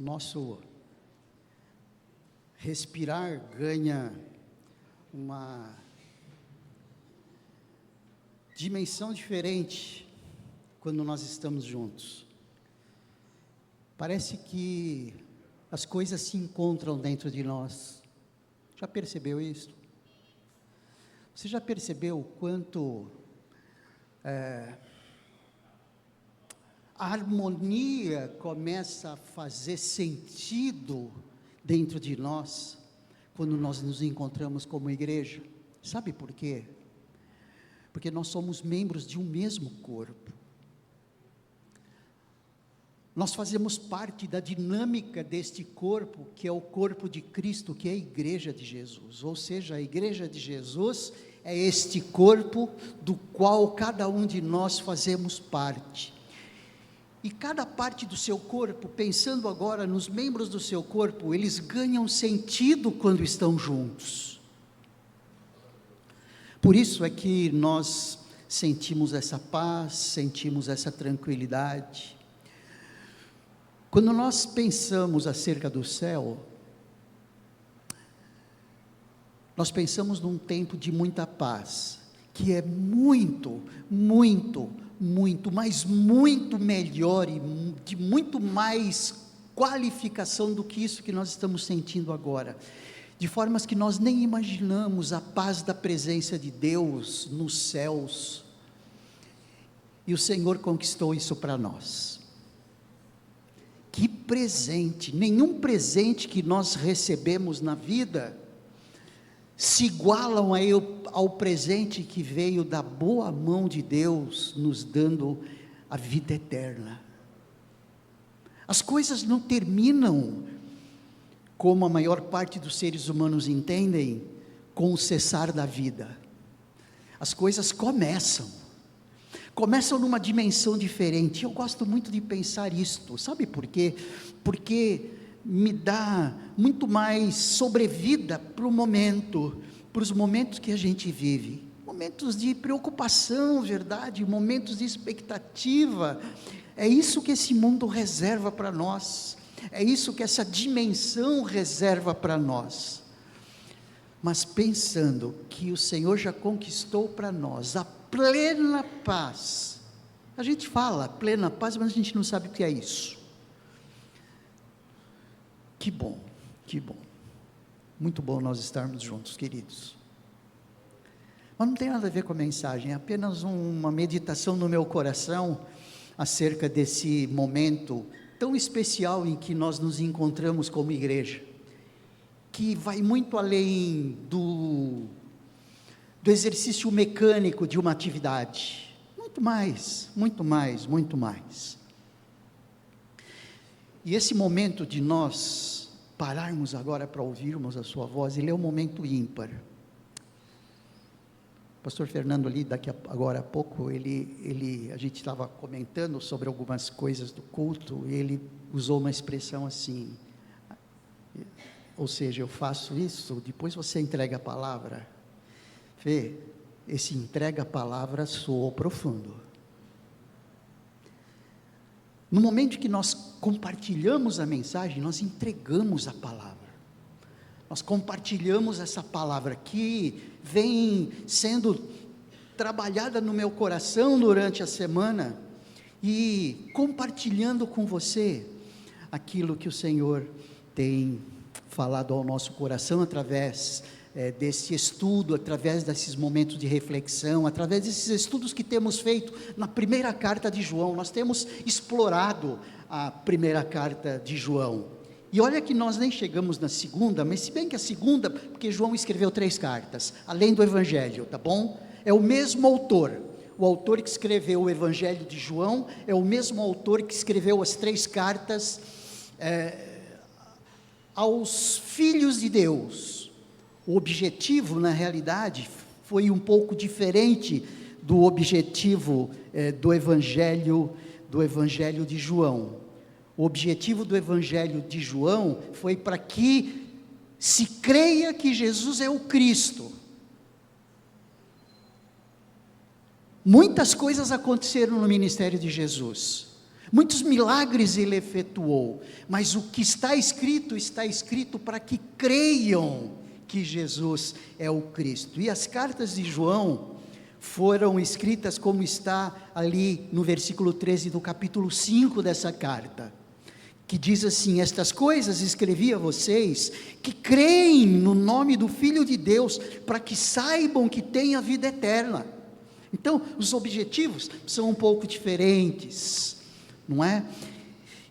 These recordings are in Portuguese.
o nosso respirar ganha uma dimensão diferente quando nós estamos juntos. Parece que as coisas se encontram dentro de nós. Já percebeu isso? Você já percebeu o quanto a harmonia começa a fazer sentido dentro de nós, quando nós nos encontramos como igreja? Sabe por quê? Porque nós somos membros de um mesmo corpo. Nós fazemos parte da dinâmica deste corpo, que é o corpo de Cristo, que é a igreja de Jesus. Ou seja, a igreja de Jesus é este corpo do qual cada um de nós fazemos parte. E cada parte do seu corpo, pensando agora nos membros do seu corpo, eles ganham sentido quando estão juntos. Por isso é que nós sentimos essa paz, sentimos essa tranquilidade. Quando nós pensamos acerca do céu, nós pensamos num tempo de muita paz, que é muito, mas muito melhor e de muito mais qualificação do que isso que nós estamos sentindo agora, de formas que nós nem imaginamos a paz da presença de Deus nos céus, e o Senhor conquistou isso para nós. Que presente! Nenhum presente que nós recebemos na vida se igualam ao presente que veio da boa mão de Deus, nos dando a vida eterna. As coisas não terminam, como a maior parte dos seres humanos entendem, com o cessar da vida. As coisas começam numa dimensão diferente. Eu gosto muito de pensar isto, sabe por quê? Porque me dá muito mais sobrevida para o momento, para os momentos que a gente vive, momentos de preocupação, verdade, momentos de expectativa. É isso que esse mundo reserva para nós, é isso que essa dimensão reserva para nós. Mas pensando que o Senhor já conquistou para nós a plena paz. A gente fala plena paz, mas a gente não sabe o que é isso. Que bom, muito bom nós estarmos juntos, queridos. Mas não tem nada a ver com a mensagem, é apenas uma meditação no meu coração, acerca desse momento tão especial em que nós nos encontramos como igreja, que vai muito além do exercício mecânico de uma atividade, muito mais. E esse momento de nós pararmos agora para ouvirmos a sua voz, ele é um momento ímpar. O pastor Fernando ali, agora há pouco, a gente estava comentando sobre algumas coisas do culto, e ele usou uma expressão assim, ou seja, eu faço isso, depois você entrega a palavra. Fê, esse entrega a palavra soou profundo. No momento que nós compartilhamos a mensagem, nós entregamos a palavra, nós compartilhamos essa palavra que vem sendo trabalhada no meu coração durante a semana, e compartilhando com você aquilo que o Senhor tem falado ao nosso coração, através desse estudo, através desses momentos de reflexão, através desses estudos que temos feito na primeira carta de João. Nós temos explorado a primeira carta de João, e olha que nós nem chegamos na segunda, mas se bem que a segunda, porque João escreveu 3 cartas, além do Evangelho, tá bom? É o mesmo autor, o autor que escreveu o Evangelho de João, é o mesmo autor que escreveu as 3 cartas aos filhos de Deus. O objetivo, na realidade, foi um pouco diferente do objetivo do Evangelho de João. O objetivo do Evangelho de João foi para que se creia que Jesus é o Cristo. Muitas coisas aconteceram no ministério de Jesus, Muitos milagres ele efetuou, mas o que está escrito para que creiam que Jesus é o Cristo. E as cartas de João foram escritas como está ali no versículo 13 do capítulo 5 dessa carta, que diz assim: estas coisas escrevi a vocês que creem no nome do Filho de Deus, para que saibam que têm a vida eterna. Então, os objetivos são um pouco diferentes, não é?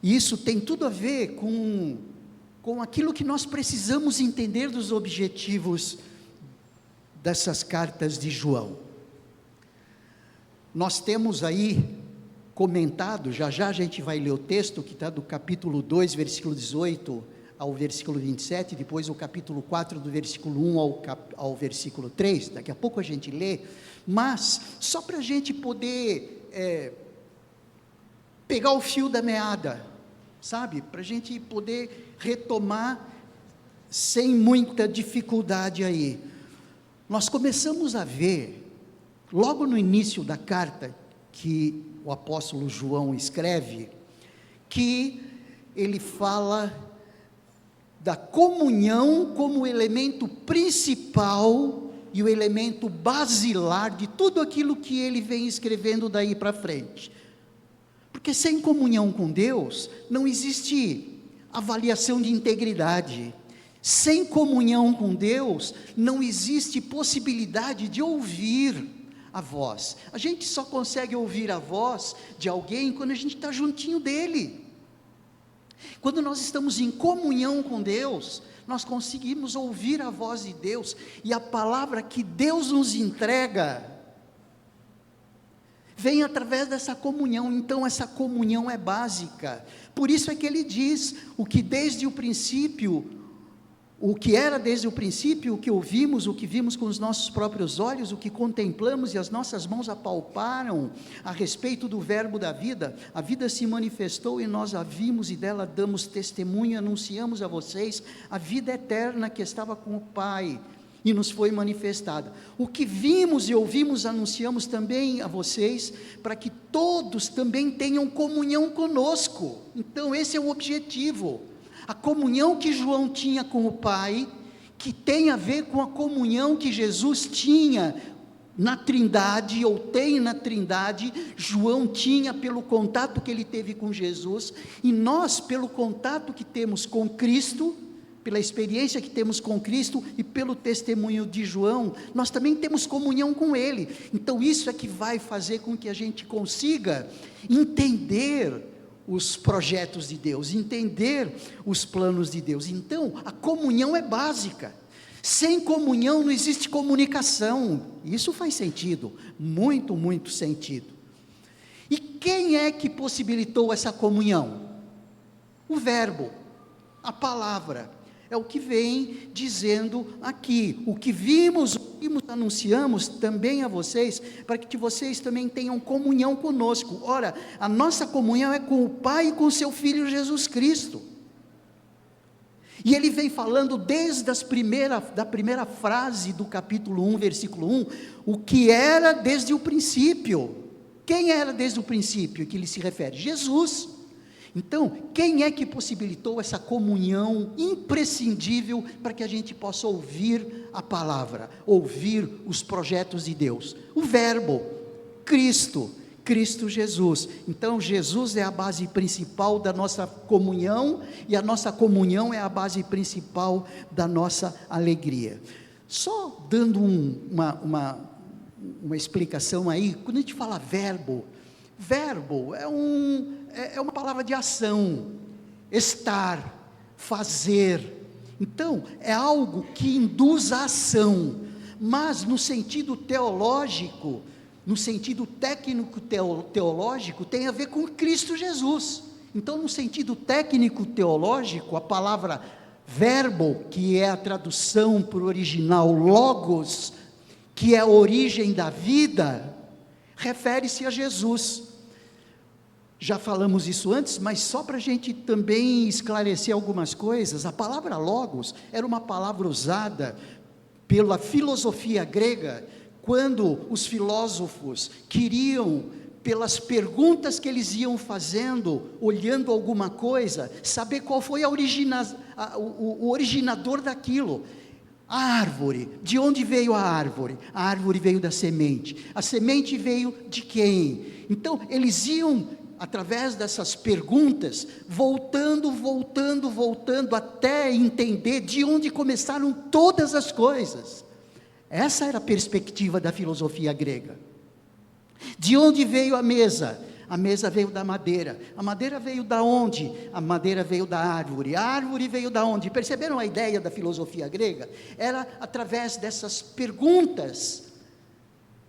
E isso tem tudo a ver com aquilo que nós precisamos entender dos objetivos dessas cartas de João. Nós temos aí comentado, já a gente vai ler o texto, que está do capítulo 2, versículo 18 ao versículo 27, depois o capítulo 4, do versículo 1 ao versículo 3, daqui a pouco a gente lê, mas só para a gente poder pegar o fio da meada, sabe, para a gente poder retomar sem muita dificuldade aí. Nós começamos a ver, logo no início da carta que o apóstolo João escreve, que ele fala da comunhão como elemento principal e o elemento basilar de tudo aquilo que ele vem escrevendo daí para frente. Porque sem comunhão com Deus, não existe avaliação de integridade. Sem comunhão com Deus, não existe possibilidade de ouvir a voz. A gente só consegue ouvir a voz de alguém quando a gente está juntinho dele. Quando nós estamos em comunhão com Deus, nós conseguimos ouvir a voz de Deus, e a palavra que Deus nos entrega vem através dessa comunhão. Então essa comunhão é básica. Por isso é que ele diz: o que desde o princípio, o que era desde o princípio, o que ouvimos, o que vimos com os nossos próprios olhos, o que contemplamos e as nossas mãos apalparam a respeito do verbo da vida, a vida se manifestou e nós a vimos e dela damos testemunho, anunciamos a vocês a vida eterna que estava com o Pai e nos foi manifestada. O que vimos e ouvimos anunciamos também a vocês, para que todos também tenham comunhão conosco. Então esse é o objetivo. A comunhão que João tinha com o Pai, que tem a ver com a comunhão que Jesus tinha na Trindade, ou tem na Trindade, João tinha pelo contato que ele teve com Jesus, e nós, pelo contato que temos com Cristo, pela experiência que temos com Cristo e pelo testemunho de João, nós também temos comunhão com Ele. Então isso é que vai fazer com que a gente consiga entender os projetos de Deus, entender os planos de Deus. Então a comunhão é básica. Sem comunhão não existe comunicação. Isso faz sentido, muito sentido. E quem é que possibilitou essa comunhão? O verbo, a palavra. É o que vem dizendo aqui: o que vimos, anunciamos também a vocês, para que vocês também tenham comunhão conosco. Ora, a nossa comunhão é com o Pai e com o seu Filho Jesus Cristo. E ele vem falando desde da primeira frase do capítulo 1, versículo 1, o que era desde o princípio. Quem era desde o princípio que ele se refere? Jesus. Então, quem é que possibilitou essa comunhão imprescindível para que a gente possa ouvir a palavra, ouvir os projetos de Deus? O verbo, Cristo Jesus. Então Jesus é a base principal da nossa comunhão, e a nossa comunhão é a base principal da nossa alegria. Só dando uma explicação aí, quando a gente fala verbo é uma palavra de ação, estar, fazer. Então é algo que induz a ação, mas no sentido teológico, no sentido técnico teológico, tem a ver com Cristo Jesus. Então, no sentido técnico teológico, a palavra verbo, que é a tradução para o original logos, que é a origem da vida, refere-se a Jesus. Já falamos isso antes, mas só para a gente também esclarecer algumas coisas, a palavra logos era uma palavra usada pela filosofia grega, quando os filósofos queriam pelas perguntas que eles iam fazendo, olhando alguma coisa, saber qual foi o originador daquilo. A árvore, de onde veio a árvore? A árvore veio da semente. A semente veio de quem? Então, eles iam, através dessas perguntas, voltando, até entender de onde começaram todas as coisas. Essa era a perspectiva da filosofia grega. De onde veio a mesa? A mesa veio da madeira. A madeira veio da onde? A madeira veio da árvore. A árvore veio da onde? Perceberam a ideia da filosofia grega? Era através dessas perguntas,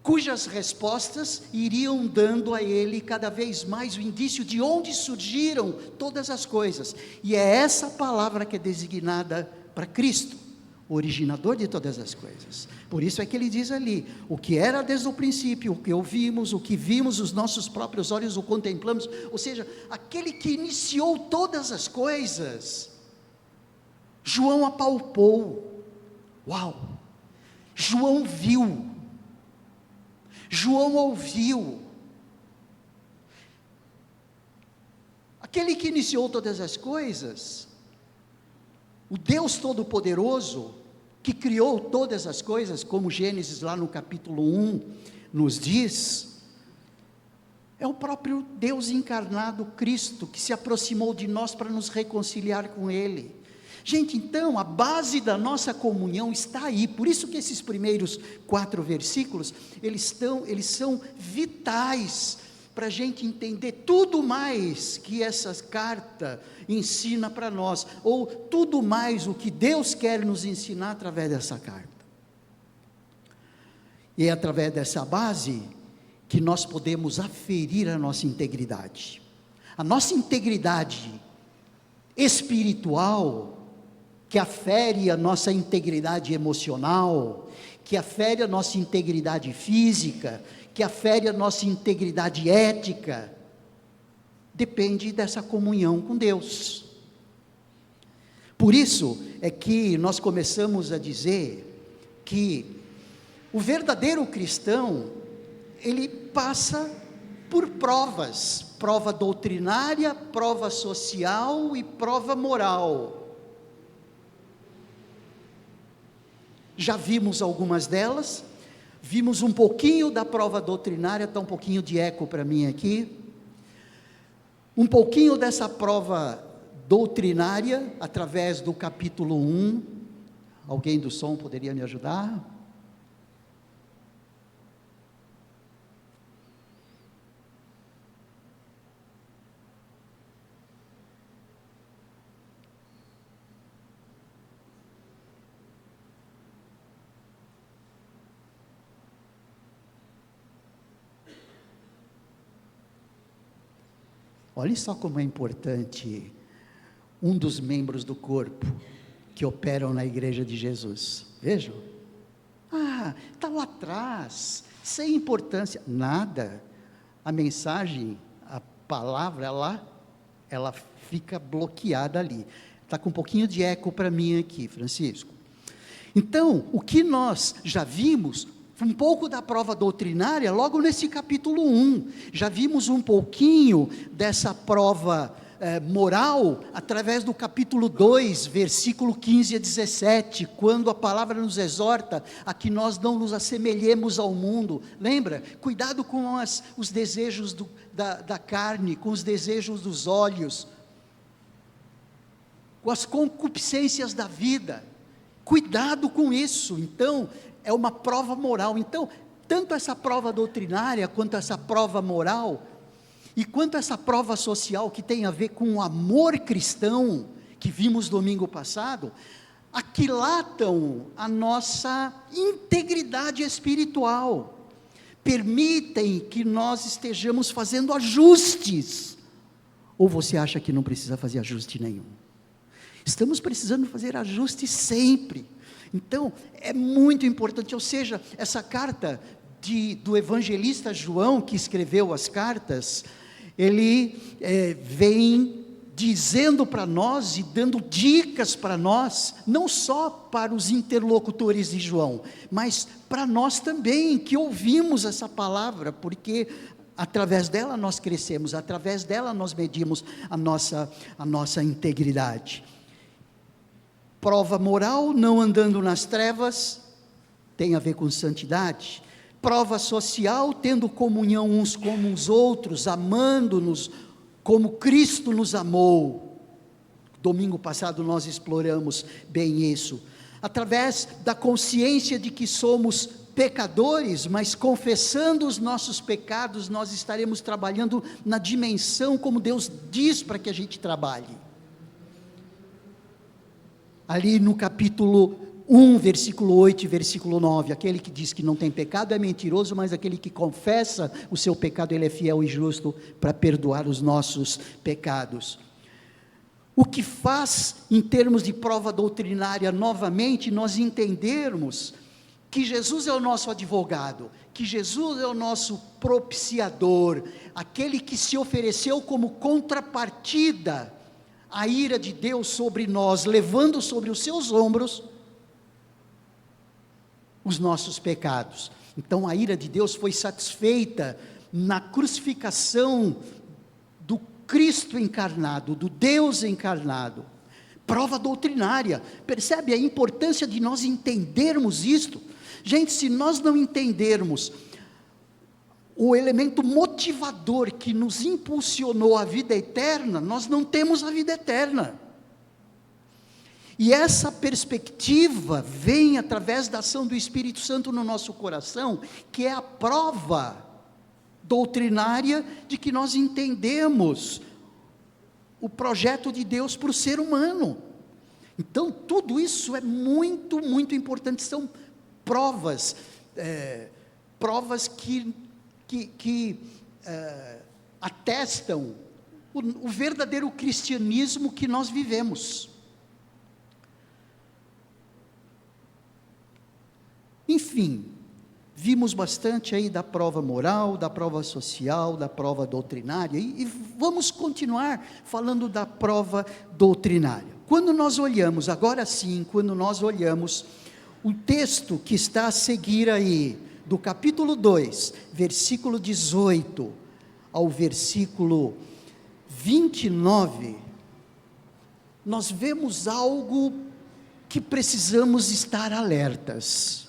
cujas respostas iriam dando a ele cada vez mais o indício de onde surgiram todas as coisas. E é essa palavra que é designada para Cristo, o originador de todas as coisas. Por isso é que ele diz ali, o que era desde o princípio, o que ouvimos, o que vimos, os nossos próprios olhos o contemplamos, ou seja, aquele que iniciou todas as coisas. João apalpou, uau, João viu, João ouviu, aquele que iniciou todas as coisas, o Deus Todo-Poderoso, que criou todas as coisas, como Gênesis lá no capítulo 1 nos diz, é o próprio Deus encarnado, Cristo, que se aproximou de nós para nos reconciliar com Ele. Gente, então, a base da nossa comunhão está aí, por isso que esses primeiros 4 versículos, eles são vitais, para a gente entender tudo mais que essa carta ensina para nós, ou tudo mais o que Deus quer nos ensinar através dessa carta. E é através dessa base que nós podemos aferir a nossa integridade. A nossa integridade espiritual, que afere a nossa integridade emocional, que afere a nossa integridade física, que afere a nossa integridade ética, depende dessa comunhão com Deus. Por isso é que nós começamos a dizer que o verdadeiro cristão, ele passa por provas, prova doutrinária, prova social e prova moral. Já vimos algumas delas. Vimos um pouquinho da prova doutrinária, está um pouquinho de eco para mim aqui. Um pouquinho dessa prova doutrinária, através do capítulo 1. Alguém do som poderia me ajudar? Olha só como é importante um dos membros do corpo que operam na igreja de Jesus. Vejam. Está lá atrás, sem importância, nada. A mensagem, a palavra, ela fica bloqueada ali. Está com um pouquinho de eco para mim aqui, Francisco. Então, o que nós já vimos, um pouco da prova doutrinária, logo nesse capítulo 1, já vimos um pouquinho dessa prova moral, através do capítulo 2, versículo 15 a 17, quando a palavra nos exorta a que nós não nos assemelhemos ao mundo. Lembra? Cuidado com os desejos da carne, com os desejos dos olhos, com as concupiscências da vida. Cuidado com isso. Então, é uma prova moral. Então, tanto essa prova doutrinária, quanto essa prova moral, e quanto essa prova social, que tem a ver com o amor cristão, que vimos domingo passado, aquilatam a nossa integridade espiritual, permitem que nós estejamos fazendo ajustes. Ou você acha que não precisa fazer ajuste nenhum? Estamos precisando fazer ajuste sempre. Então, é muito importante, ou seja, essa carta do evangelista João, que escreveu as cartas, ele vem dizendo para nós e dando dicas para nós, não só para os interlocutores de João, mas para nós também, que ouvimos essa palavra, porque Através dela nós crescemos, através dela nós medimos a nossa integridade. Prova moral, não andando nas trevas, tem a ver com santidade. Prova social, tendo comunhão uns com os outros, amando-nos como Cristo nos amou. Domingo passado nós exploramos bem isso. Através da consciência de que somos pecadores, mas confessando os nossos pecados, nós estaremos trabalhando na dimensão como Deus diz para que a gente trabalhe. Ali no capítulo 1, versículo 8 e versículo 9, aquele que diz que não tem pecado é mentiroso, mas aquele que confessa o seu pecado, ele é fiel e justo para perdoar os nossos pecados. O que faz, em termos de prova doutrinária, novamente, nós entendermos que Jesus é o nosso advogado, que Jesus é o nosso propiciador, aquele que se ofereceu como contrapartida à ira de Deus sobre nós, levando sobre os seus ombros os nossos pecados. Então a ira de Deus foi satisfeita na crucificação do Cristo encarnado, do Deus encarnado. Prova doutrinária, percebe a importância de nós entendermos isto? Gente, se nós não entendermos o elemento motivador que nos impulsionou à vida eterna, nós não temos a vida eterna. E essa perspectiva vem através da ação do Espírito Santo no nosso coração, que é a prova doutrinária de que nós entendemos o projeto de Deus para o ser humano. Então, tudo isso é muito, muito importante, são provas que atestam o verdadeiro cristianismo que nós vivemos. Enfim, vimos bastante aí da prova moral, da prova social, da prova doutrinária, e vamos continuar falando da prova doutrinária. Quando nós olhamos, agora sim, quando nós olhamos o texto que está a seguir aí, do capítulo 2, versículo 18 ao versículo 29, nós vemos algo que precisamos estar alertas.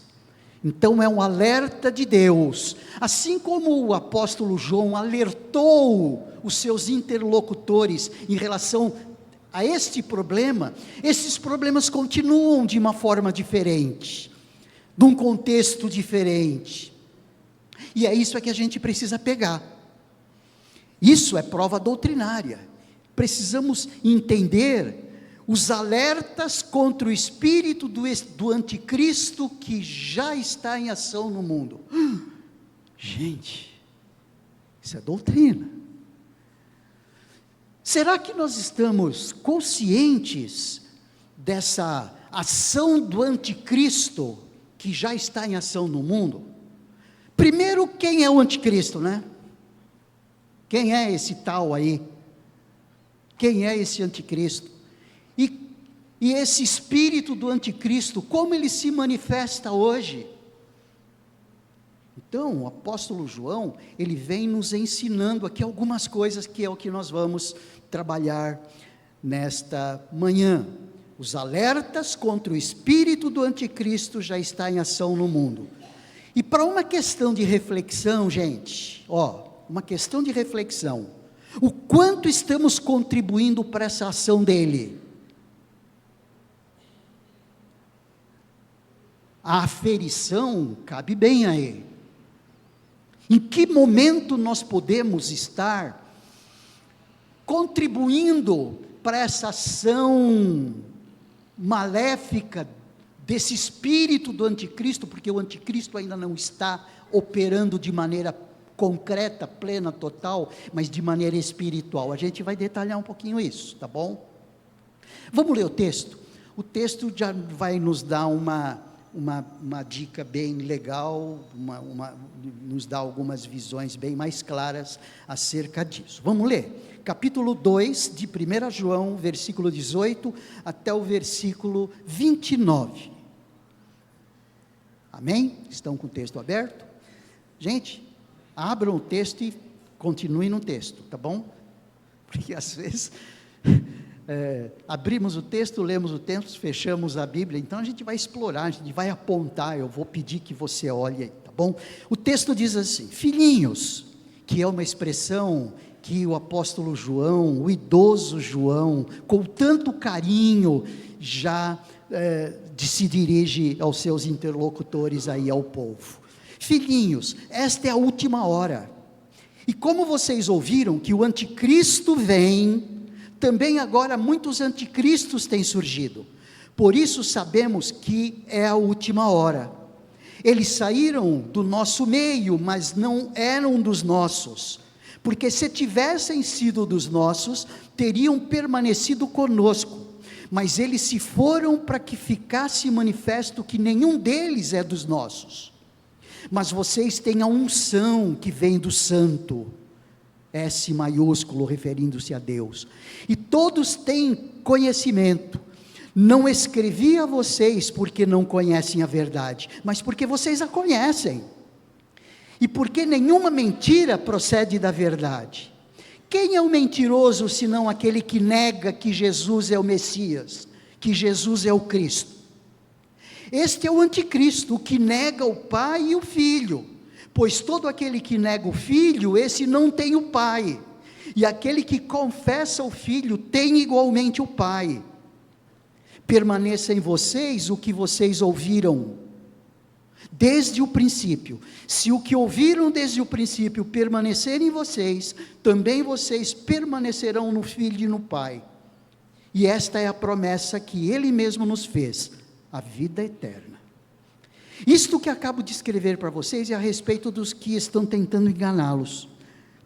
Então é um alerta de Deus, assim como o apóstolo João alertou os seus interlocutores em relação a este problema, esses problemas continuam de uma forma diferente, de um contexto diferente, e é isso que a gente precisa pegar. Isso é prova doutrinária, precisamos entender os alertas contra o espírito do anticristo que já está em ação no mundo. Gente, isso é doutrina. Será que nós estamos conscientes dessa ação do anticristo que já está em ação no mundo? Primeiro, quem é o anticristo, né? Quem é esse tal aí? Quem é esse anticristo? E esse espírito do anticristo, como ele se manifesta hoje? Então, o apóstolo João, ele vem nos ensinando aqui algumas coisas, que é o que nós vamos trabalhar nesta manhã. Os alertas contra o espírito do anticristo já está em ação no mundo. E para uma questão de reflexão, gente, uma questão de reflexão, o quanto estamos contribuindo para essa ação dele? A aferição cabe bem aí. Em que momento nós podemos estar contribuindo para essa ação maléfica desse espírito do anticristo, porque o anticristo ainda não está operando de maneira concreta, plena, total, mas de maneira espiritual. A gente vai detalhar um pouquinho isso, tá bom? Vamos ler o texto? O texto já vai nos dar uma dica bem legal, nos dá algumas visões bem mais claras acerca disso. Vamos ler, capítulo 2 de 1 João, versículo 18 até o versículo 29. Amém? Estão com o texto aberto? Gente, abram o texto e Continue no texto, tá bom? Porque às vezes abrimos o texto, lemos o texto, fechamos a Bíblia, então a gente vai explorar, a gente vai apontar, eu vou pedir que você olhe aí, tá bom? O texto diz assim: filhinhos, que é uma expressão que o apóstolo João, o idoso João, com tanto carinho, já se dirige aos seus interlocutores aí, ao povo. Filhinhos, esta é a última hora, e como vocês ouviram que o anticristo vem, também agora muitos anticristos têm surgido, por isso sabemos que é a última hora. Eles saíram do nosso meio, mas não eram dos nossos, porque se tivessem sido dos nossos, teriam permanecido conosco, mas eles se foram para que ficasse manifesto que nenhum deles é dos nossos. Mas vocês têm a unção que vem do Santo, S maiúsculo, referindo-se a Deus, e todos têm conhecimento. Não escrevi a vocês porque não conhecem a verdade, mas porque vocês a conhecem, e porque nenhuma mentira procede da verdade. Quem é o mentiroso, senão aquele que nega que Jesus é o Messias, que Jesus é o Cristo? Este é o anticristo, o que nega o Pai e o Filho, pois todo aquele que nega o Filho, esse não tem o Pai, e aquele que confessa o Filho, tem igualmente o Pai. Permaneça em vocês o que vocês ouviram desde o princípio. Se o que ouviram desde o princípio permanecer em vocês, também vocês permanecerão no Filho e no Pai. E esta é a promessa que Ele mesmo nos fez, a vida eterna. Isto que acabo de escrever para vocês é a respeito dos que estão tentando enganá-los.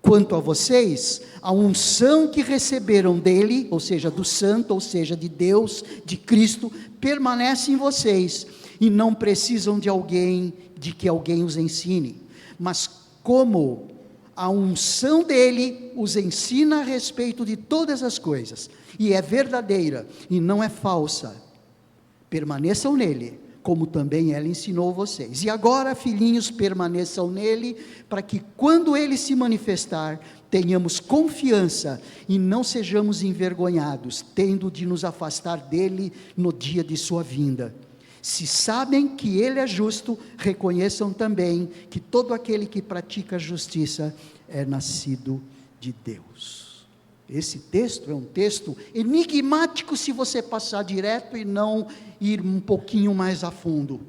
Quanto a vocês, a unção que receberam dele, ou seja, do Santo, ou seja, de Deus, de Cristo, permanece em vocês, e não precisam de que alguém os ensine, mas como a unção dele os ensina a respeito de todas as coisas, e é verdadeira, e não é falsa, permaneçam nele, como também ela ensinou vocês. E agora, filhinhos, permaneçam nele, para que quando ele se manifestar, tenhamos confiança, e não sejamos envergonhados, tendo de nos afastar dele no dia de sua vinda. Se sabem que ele é justo, reconheçam também que todo aquele que pratica a justiça é nascido de Deus. Esse texto é um texto enigmático se você passar direto e não ir um pouquinho mais a fundo.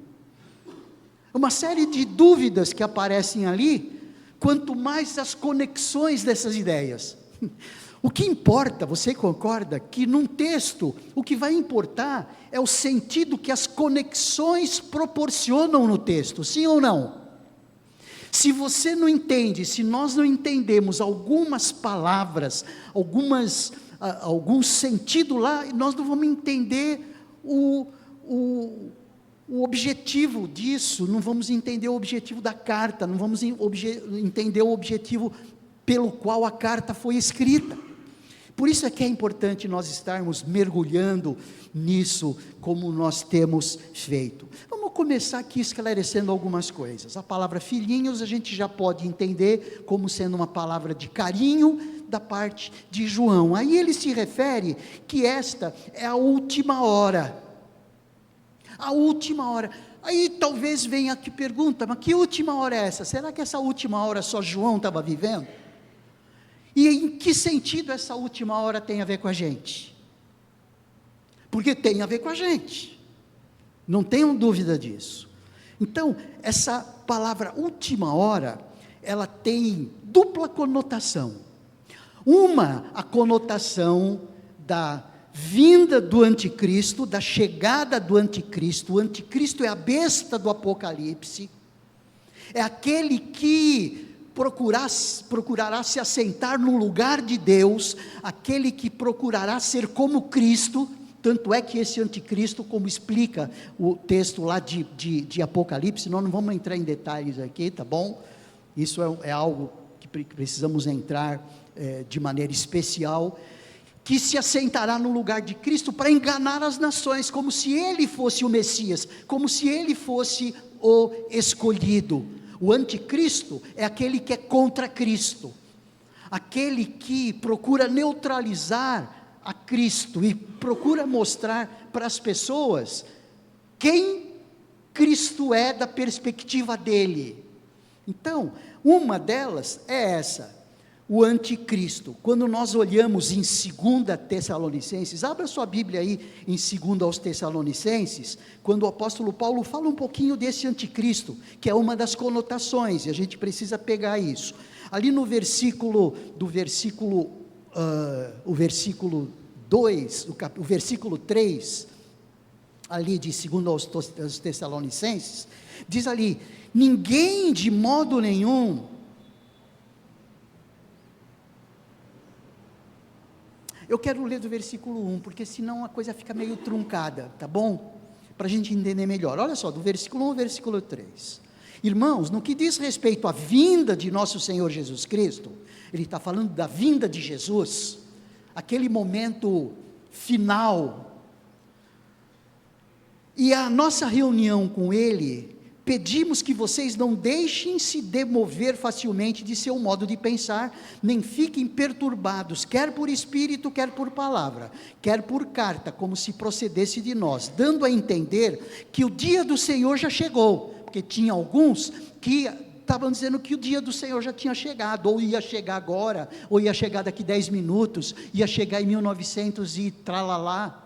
Uma série de dúvidas que aparecem ali, quanto mais as conexões dessas ideias. O que importa, você concorda, que num texto, o que vai importar é o sentido que as conexões proporcionam no texto, sim ou não? Se você não entende, se nós não entendemos algumas palavras, algum sentido lá, nós não vamos entender o objetivo disso, não vamos entender o objetivo da carta, não vamos entender o objetivo pelo qual a carta foi escrita. Por isso é que é importante nós estarmos mergulhando nisso, como nós temos feito. Vamos começar aqui esclarecendo algumas coisas. A palavra filhinhos a gente já pode entender como sendo uma palavra de carinho da parte de João. Aí ele se refere que esta é a última hora. A última hora. Aí talvez venha aqui pergunta, mas que última hora é essa? Será que essa última hora só João estava vivendo? E em que sentido essa última hora tem a ver com a gente? Porque tem a ver com a gente, não tenham dúvida disso. Então, essa palavra última hora, ela tem dupla conotação. Uma, a conotação da vinda do anticristo, da chegada do anticristo. O anticristo é a besta do Apocalipse, é aquele que procurará se assentar no lugar de Deus, aquele que procurará ser como Cristo. Tanto é que esse anticristo, como explica o texto lá de Apocalipse, nós não vamos entrar em detalhes aqui, tá bom? Isso é algo que precisamos entrar de maneira especial, que se assentará no lugar de Cristo para enganar as nações, como se ele fosse o Messias, como se ele fosse o escolhido. O anticristo é aquele que é contra Cristo, aquele que procura neutralizar a Cristo e procura mostrar para as pessoas quem Cristo é da perspectiva dele. Então, uma delas é essa, o anticristo. Quando nós olhamos em 2 Tessalonicenses, abra sua Bíblia aí em 2 aos Tessalonicenses, quando o apóstolo Paulo fala um pouquinho desse anticristo, que é uma das conotações, e a gente precisa pegar isso. Ali no versículo 2, o versículo 3, ali de 2 aos Tessalonicenses, diz ali: ninguém de modo nenhum, eu quero ler do versículo 1, porque senão a coisa fica meio truncada, tá bom? Para a gente entender melhor. Olha só, do versículo 1 ao versículo 3. Irmãos, no que diz respeito à vinda de nosso Senhor Jesus Cristo, ele está falando da vinda de Jesus, aquele momento final, e a nossa reunião com ele, pedimos que vocês não deixem se demover facilmente de seu modo de pensar, nem fiquem perturbados, quer por espírito, quer por palavra, quer por carta, como se procedesse de nós, dando a entender que o dia do Senhor já chegou, porque tinha alguns que estavam dizendo que o dia do Senhor já tinha chegado, ou ia chegar agora, ou ia chegar daqui 10 minutos, ia chegar em 1900 e tralalá.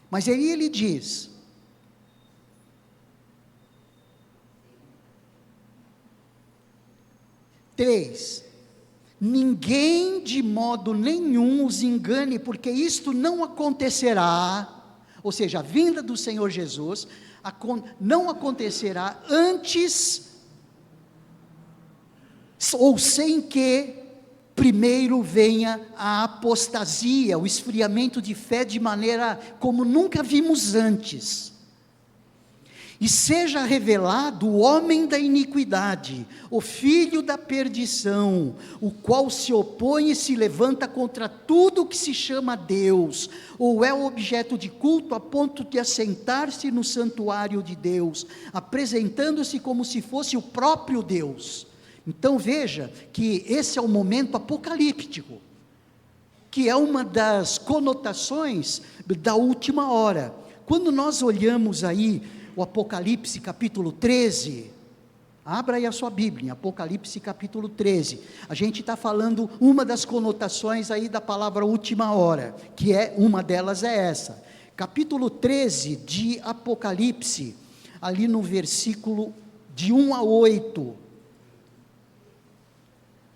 Mas aí ele diz: ninguém de modo nenhum os engane, porque isto não acontecerá, ou seja, a vinda do Senhor Jesus não acontecerá antes, ou sem que primeiro venha a apostasia, o esfriamento de fé de maneira como nunca vimos antes, e seja revelado o homem da iniquidade, o filho da perdição, o qual se opõe e se levanta contra tudo que se chama Deus, ou é objeto de culto a ponto de assentar-se no santuário de Deus, apresentando-se como se fosse o próprio Deus. Então veja que esse é o momento apocalíptico, que é uma das conotações da última hora. Quando nós olhamos aí o Apocalipse capítulo 13, abra aí a sua Bíblia, em Apocalipse capítulo 13, a gente está falando, uma das conotações aí da palavra última hora, que é, uma delas é essa, capítulo 13 de Apocalipse, ali no versículo de 1 a 8,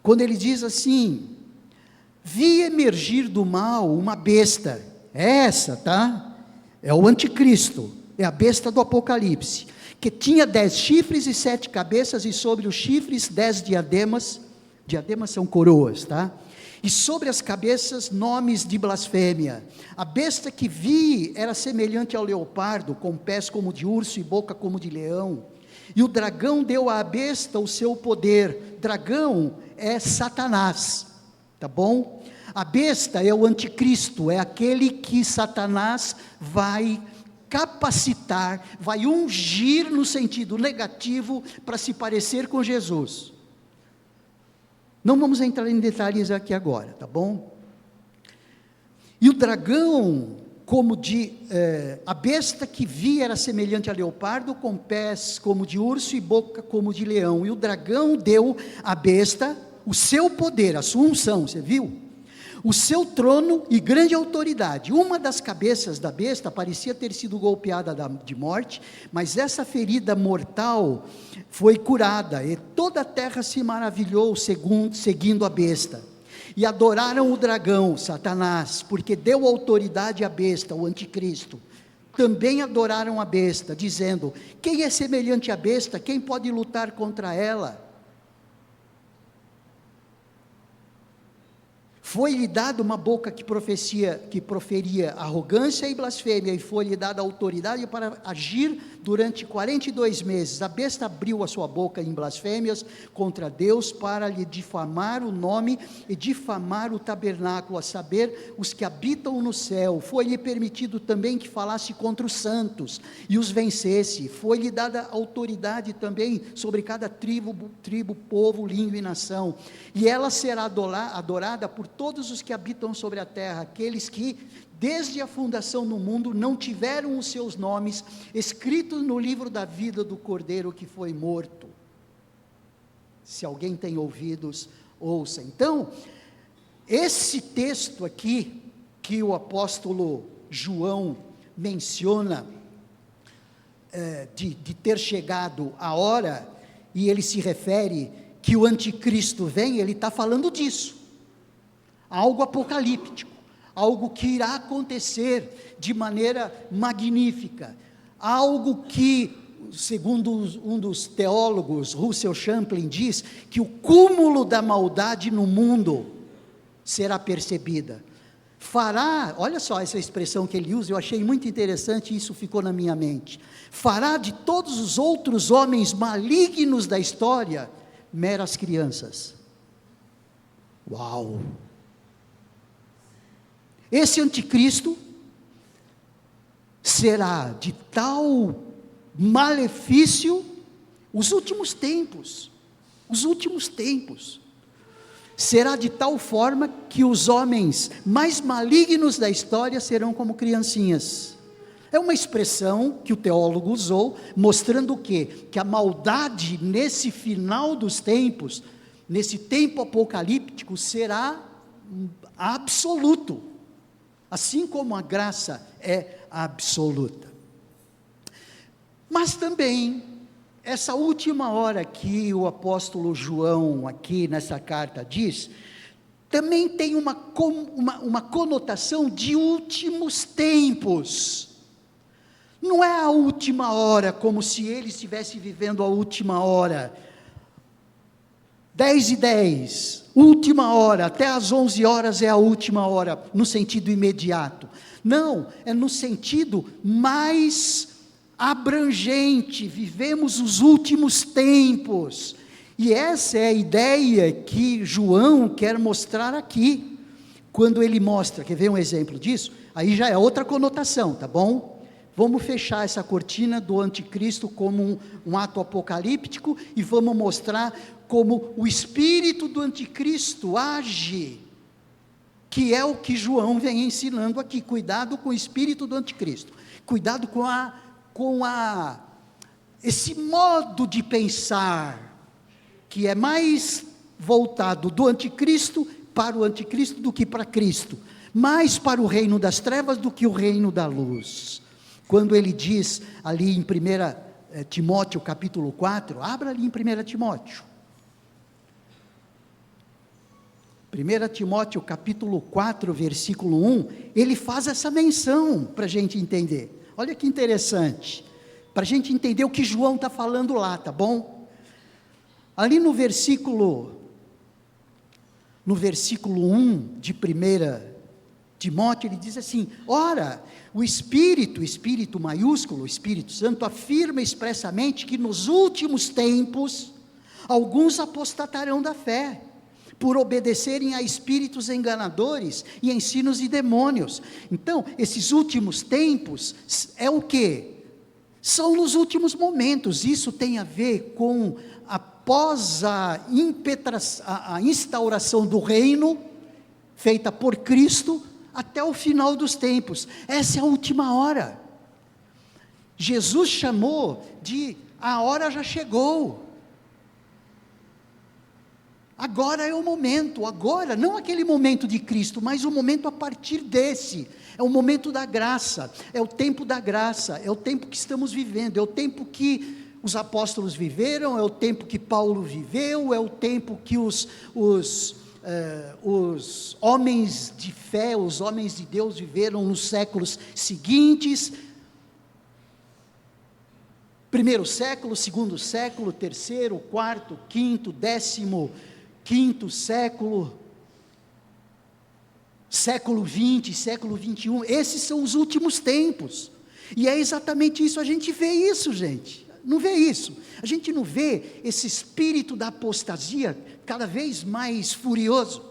quando ele diz assim: vi emergir do mal uma besta, é essa, tá? É o anticristo, é a besta do Apocalipse, que tinha 10 chifres e 7 cabeças, e sobre os chifres 10 diademas, diademas são coroas, tá? E sobre as cabeças nomes de blasfêmia. A besta que vi era semelhante ao leopardo, com pés como de urso e boca como de leão, e o dragão deu à besta o seu poder. Dragão é Satanás, tá bom? A besta é o anticristo, é aquele que Satanás vai capacitar, vai ungir no sentido negativo, para se parecer com Jesus. Não vamos entrar em detalhes aqui agora, tá bom? E o dragão, a besta que vi era semelhante a leopardo, com pés como de urso e boca como de leão, e o dragão deu à besta o seu poder, a sua unção, você viu? O seu trono e grande autoridade. Uma das cabeças da besta parecia ter sido golpeada de morte, mas essa ferida mortal foi curada, e toda a terra se maravilhou seguindo a besta. E adoraram o dragão, Satanás, porque deu autoridade à besta, o anticristo. Também adoraram a besta, dizendo: quem é semelhante à besta? Quem pode lutar contra ela? Foi-lhe dada uma boca que proferia arrogância e blasfêmia, e foi-lhe dada autoridade para agir durante 42 meses, a besta abriu a sua boca em blasfêmias contra Deus para lhe difamar o nome e difamar o tabernáculo, a saber, os que habitam no céu. Foi-lhe permitido também que falasse contra os santos e os vencesse. Foi-lhe dada autoridade também sobre cada tribo, povo, língua e nação. E ela será adorada por todos os que habitam sobre a terra, aqueles que, desde a fundação do mundo, não tiveram os seus nomes escritos no livro da vida do Cordeiro que foi morto. Se alguém tem ouvidos, ouça. Então, esse texto aqui, que o apóstolo João menciona, de ter chegado a hora, e ele se refere que o anticristo vem, ele está falando disso, algo apocalíptico, algo que irá acontecer de maneira magnífica, algo que, segundo um dos teólogos, Russell Champlin, diz que o cúmulo da maldade no mundo será percebida. Fará, olha só essa expressão que ele usa, eu achei muito interessante e isso ficou na minha mente. Fará de todos os outros homens malignos da história meras crianças. Uau! Esse anticristo será de tal malefício, os últimos tempos, será de tal forma que os homens mais malignos da história serão como criancinhas. É uma expressão que o teólogo usou, mostrando o quê? Que a maldade nesse final dos tempos, nesse tempo apocalíptico, será absoluto, assim como a graça é absoluta. Mas também, essa última hora que o apóstolo João, aqui nessa carta, diz, também tem uma conotação de últimos tempos. Não é a última hora, como se ele estivesse vivendo a última hora. 10:10, última hora, até às 11 horas é a última hora, no sentido imediato. Não, é no sentido mais abrangente, vivemos os últimos tempos. E essa é a ideia que João quer mostrar aqui, quando ele mostra, quer ver um exemplo disso? Aí já é outra conotação, tá bom? Vamos fechar essa cortina do anticristo como um ato apocalíptico e vamos mostrar como o espírito do anticristo age, que é o que João vem ensinando aqui. Cuidado com o espírito do anticristo, cuidado com esse modo de pensar, que é mais voltado do anticristo para o anticristo do que para Cristo, mais para o reino das trevas do que o reino da luz. Quando ele diz ali em 1 Timóteo capítulo 4, abra ali em 1 Timóteo. 1 Timóteo capítulo 4, versículo 1, ele faz essa menção para a gente entender. Olha que interessante, para a gente entender o que João está falando lá, tá bom? Ali no versículo 1 de 1 Timóteo, ele diz assim: ora, o Espírito maiúsculo, o Espírito Santo, afirma expressamente que nos últimos tempos, alguns apostatarão da fé, por obedecerem a espíritos enganadores e ensinos de demônios. Então, esses últimos tempos, é o quê? São nos últimos momentos. Isso tem a ver com, após a instauração do reino, feita por Cristo, até o final dos tempos. Essa é a última hora. Jesus chamou de a hora já chegou. Agora é o momento, agora, não aquele momento de Cristo, mas o momento a partir desse, é o momento da graça, é o tempo da graça, é o tempo que estamos vivendo, é o tempo que os apóstolos viveram, é o tempo que Paulo viveu, é o tempo que os homens de fé, os homens de Deus viveram nos séculos seguintes, primeiro século, segundo século, terceiro, quarto, quinto, 15º século, século 20, século 21, esses são os últimos tempos. E é exatamente isso, a gente vê isso, gente. Não vê isso. A gente não vê esse espírito da apostasia cada vez mais furioso,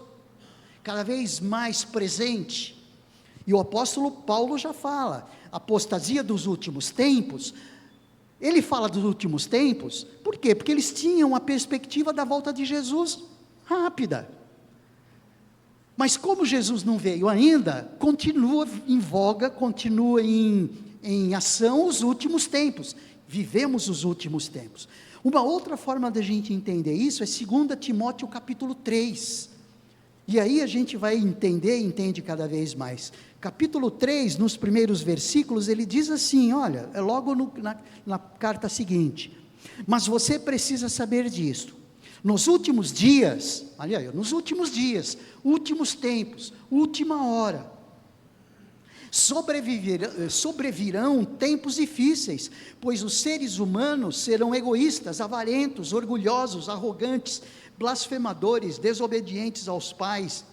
cada vez mais presente. E o apóstolo Paulo já fala, apostasia dos últimos tempos. Ele fala dos últimos tempos, por quê? Porque eles tinham a perspectiva da volta de Jesus rápida. Mas como Jesus não veio ainda, continua em voga, continua em ação os últimos tempos. Vivemos os últimos tempos. Uma outra forma da gente entender isso é 2 Timóteo capítulo 3. E aí a gente vai entender, entende cada vez mais. Capítulo 3, nos primeiros versículos, ele diz assim, olha, é logo na carta seguinte: mas você precisa saber disto, nos últimos dias, aliás, últimos tempos, última hora, sobrevirão tempos difíceis, pois os seres humanos serão egoístas, avarentos, orgulhosos, arrogantes, blasfemadores, desobedientes aos pais,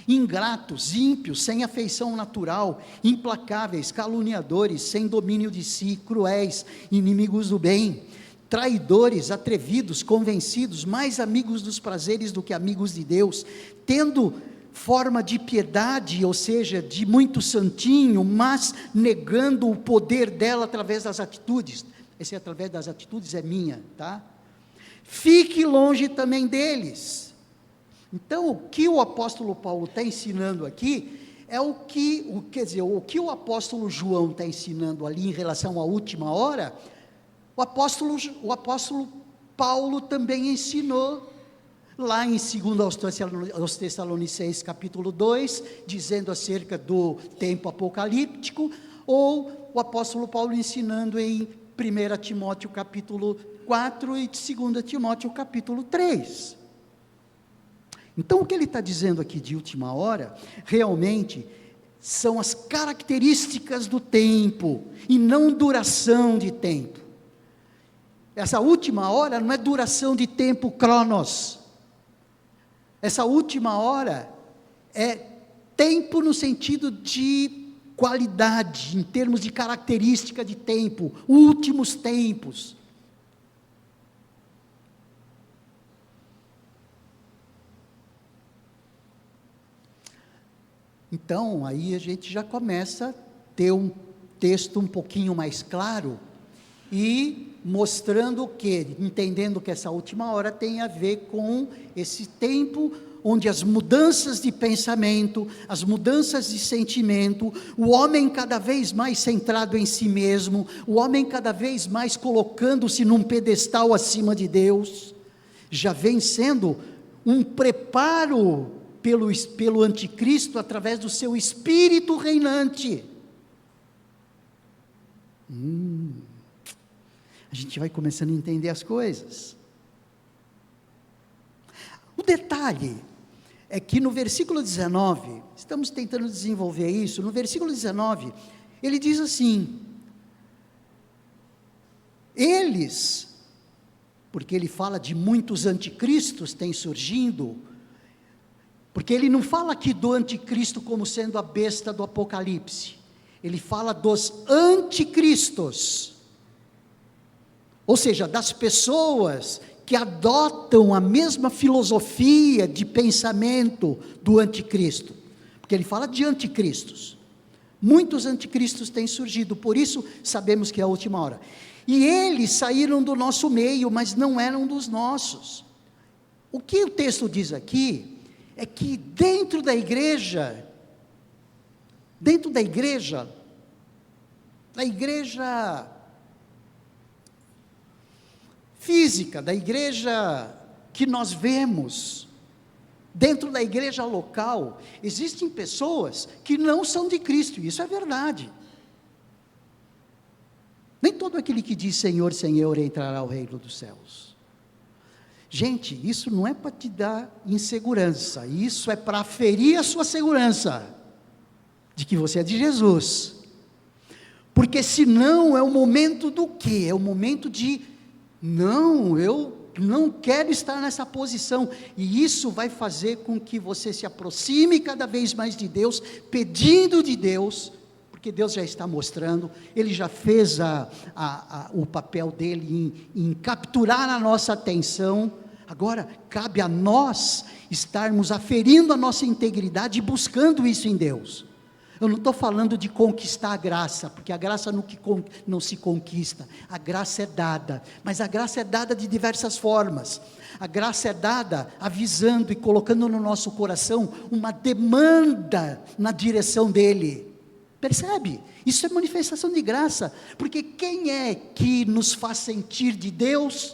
ingratos, ímpios, sem afeição natural, implacáveis, caluniadores, sem domínio de si, cruéis, inimigos do bem, traidores, atrevidos, convencidos, mais amigos dos prazeres do que amigos de Deus, tendo forma de piedade, ou seja, de muito santinho, mas negando o poder dela através das atitudes. Esse através das atitudes é minha, tá? Fique longe também deles. Então, o que o apóstolo Paulo está ensinando aqui, é o que o apóstolo João está ensinando ali em relação à última hora, o apóstolo Paulo também ensinou, lá em 2 aos Tessalonicenses capítulo 2, dizendo acerca do tempo apocalíptico, ou o apóstolo Paulo ensinando em 1 Timóteo capítulo 4 e 2 Timóteo capítulo 3. Então o que ele está dizendo aqui de última hora, realmente, são as características do tempo, e não duração de tempo. Essa última hora não é duração de tempo cronos, essa última hora é tempo no sentido de qualidade, em termos de característica de tempo, últimos tempos. Então, aí a gente já começa a ter um texto um pouquinho mais claro, e mostrando que, entendendo que essa última hora tem a ver com esse tempo, onde as mudanças de pensamento, as mudanças de sentimento, o homem cada vez mais centrado em si mesmo, o homem cada vez mais colocando-se num pedestal acima de Deus, já vem sendo um preparo pelo anticristo, através do seu espírito reinante. A gente vai começando a entender as coisas. O detalhe é que no versículo 19, estamos tentando desenvolver isso, no versículo 19, ele diz assim, eles, porque ele fala de muitos anticristos têm surgindo, porque ele não fala aqui do anticristo como sendo a besta do Apocalipse, ele fala dos anticristos, ou seja, das pessoas que adotam a mesma filosofia de pensamento do anticristo, porque ele fala de anticristos, muitos anticristos têm surgido, por isso sabemos que é a última hora, e eles saíram do nosso meio, mas não eram dos nossos. O que o texto diz aqui, é que dentro da igreja física, da igreja que nós vemos, dentro da igreja local, existem pessoas que não são de Cristo, isso é verdade. Nem todo aquele que diz Senhor, Senhor entrará ao reino dos céus. Gente, isso não é para te dar insegurança, isso é para ferir a sua segurança, de que você é de Jesus, porque senão é o momento do quê? É o momento de, não, eu não quero estar nessa posição, e isso vai fazer com que você se aproxime cada vez mais de Deus, pedindo de Deus, porque Deus já está mostrando, Ele já fez o papel dEle em capturar a nossa atenção. Agora, cabe a nós estarmos aferindo a nossa integridade e buscando isso em Deus. Eu não estou falando de conquistar a graça, porque a graça não se conquista, a graça é dada, mas a graça é dada de diversas formas. A graça é dada avisando e colocando no nosso coração uma demanda na direção dEle. Percebe? Isso é manifestação de graça, porque quem é que nos faz sentir de Deus,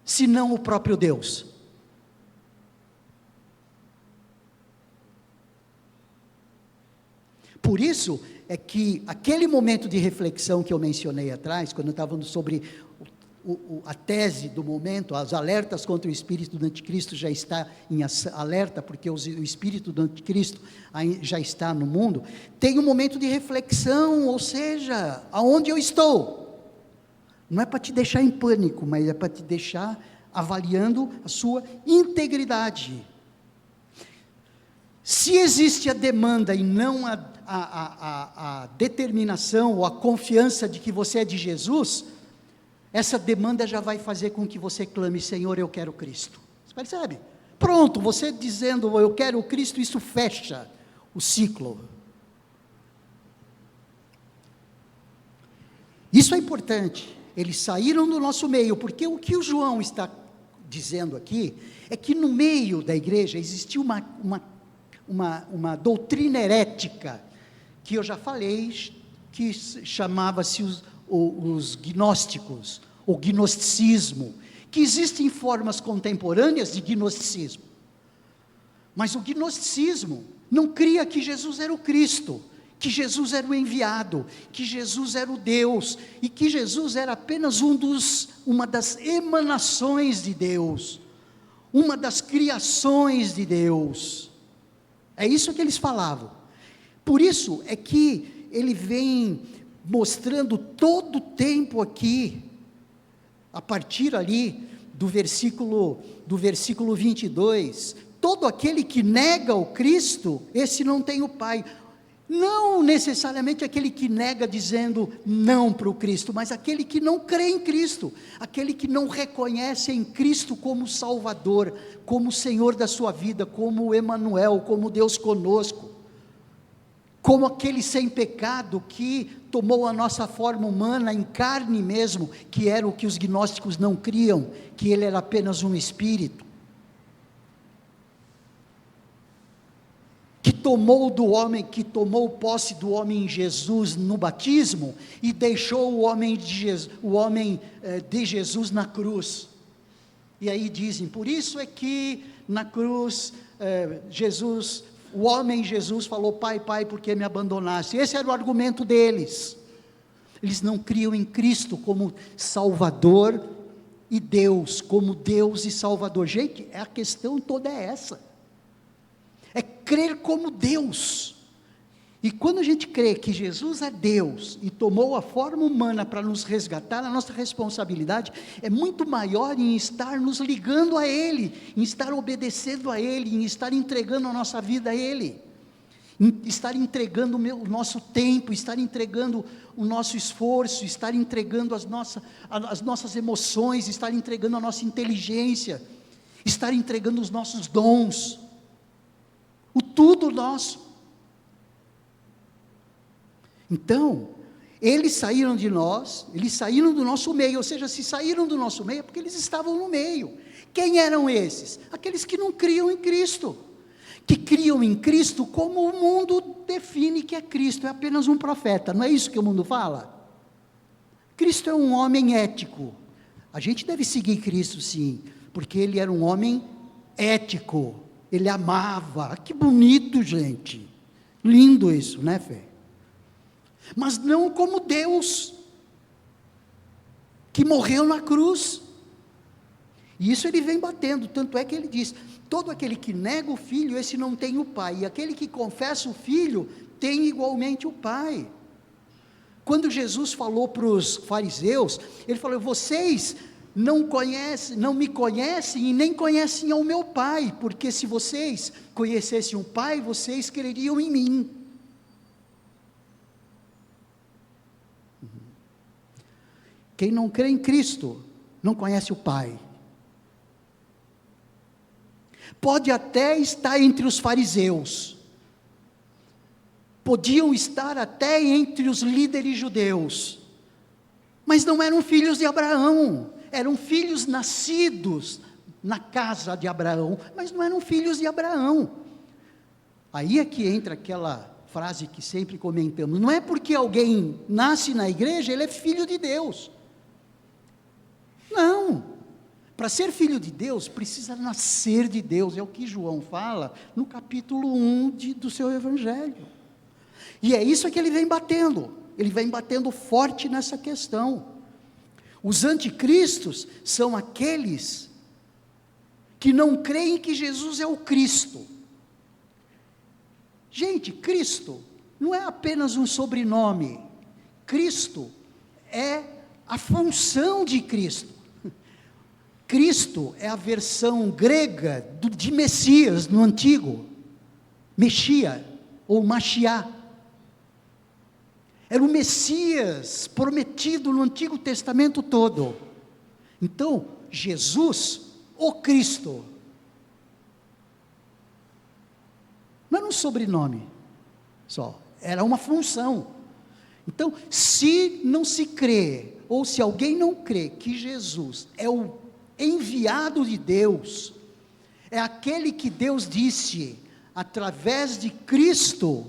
senão o próprio Deus? Por isso é que aquele momento de reflexão que eu mencionei atrás, quando eu estava falando sobre a tese do momento, os alertas contra o espírito do anticristo já está em alerta, porque o espírito do anticristo já está no mundo, tem um momento de reflexão, ou seja, aonde eu estou? Não é para te deixar em pânico, mas é para te deixar avaliando a sua integridade. Se existe a demanda e não a determinação ou a confiança de que você é de Jesus, essa demanda já vai fazer com que você clame: Senhor, eu quero Cristo. Você percebe? Pronto, você dizendo eu quero Cristo, isso fecha o ciclo. Isso é importante. Eles saíram do nosso meio, porque o que o João está dizendo aqui é que no meio da igreja existia uma doutrina herética, que eu já falei, que chamava-se os gnósticos, o gnosticismo, que existem formas contemporâneas de gnosticismo, mas o gnosticismo não cria que Jesus era o Cristo, que Jesus era o enviado, que Jesus era o Deus, e que Jesus era apenas uma das emanações de Deus, uma das criações de Deus. É isso que eles falavam. Por isso é que ele vem mostrando todo o tempo aqui, a partir ali do versículo 22, todo aquele que nega o Cristo, esse não tem o Pai. Não necessariamente aquele que nega dizendo não para o Cristo, mas aquele que não crê em Cristo, aquele que não reconhece em Cristo como Salvador, como Senhor da sua vida, como Emanuel, como Deus conosco, como aquele sem pecado que tomou a nossa forma humana em carne mesmo, que era o que os gnósticos não criam, que ele era apenas um espírito, que tomou posse do homem Jesus no batismo, e deixou o homem de Jesus na cruz. E aí dizem, por isso é que na cruz, o homem Jesus falou: Pai, Pai, por que me abandonaste? Esse era o argumento deles. Eles não criam em Cristo como Salvador e Deus, como Deus e Salvador. Gente, a questão toda é essa. É crer como Deus. E quando a gente crê que Jesus é Deus e tomou a forma humana para nos resgatar, a nossa responsabilidade é muito maior em estar nos ligando a Ele, em estar obedecendo a Ele, em estar entregando a nossa vida a Ele, em estar entregando o nosso tempo, estar entregando o nosso esforço, estar entregando as nossas emoções, estar entregando a nossa inteligência, estar entregando os nossos dons, o tudo nosso. Então, eles saíram de nós, eles saíram do nosso meio, ou seja, se saíram do nosso meio é porque eles estavam no meio. Quem eram esses? Aqueles que não criam em Cristo, que criam em Cristo como o mundo define que é Cristo, é apenas um profeta, não é isso que o mundo fala? Cristo é um homem ético. A gente deve seguir Cristo sim, porque ele era um homem ético, ele amava. Que bonito, gente, lindo isso, né, Fê? Mas não como Deus, que morreu na cruz. E isso ele vem batendo, tanto é que ele diz: todo aquele que nega o Filho, esse não tem o Pai, e aquele que confessa o Filho, tem igualmente o Pai. Quando Jesus falou para os fariseus, ele falou: vocês não me conhecem e nem conhecem ao meu Pai, porque se vocês conhecessem o Pai, vocês creriam em mim. Quem não crê em Cristo, não conhece o Pai. Pode até estar entre os fariseus, podiam estar até entre os líderes judeus, mas não eram filhos de Abraão, eram filhos nascidos na casa de Abraão, mas não eram filhos de Abraão. Aí é que entra aquela frase que sempre comentamos, não é porque alguém nasce na igreja, ele é filho de Deus. Não, para ser filho de Deus, precisa nascer de Deus, é o que João fala no capítulo 1 do seu evangelho, e é isso que ele vem batendo forte nessa questão. Os anticristos são aqueles que não creem que Jesus é o Cristo. Gente, Cristo não é apenas um sobrenome, Cristo é a função de Cristo. Cristo é a versão grega de Messias no antigo, Mexia ou Mashiach. Era o Messias prometido no Antigo Testamento todo. Então, Jesus, o Cristo, não era um sobrenome só, era uma função. Então, se não se crê, ou se alguém não crê que Jesus é o enviado de Deus, é aquele que Deus disse, através de Cristo,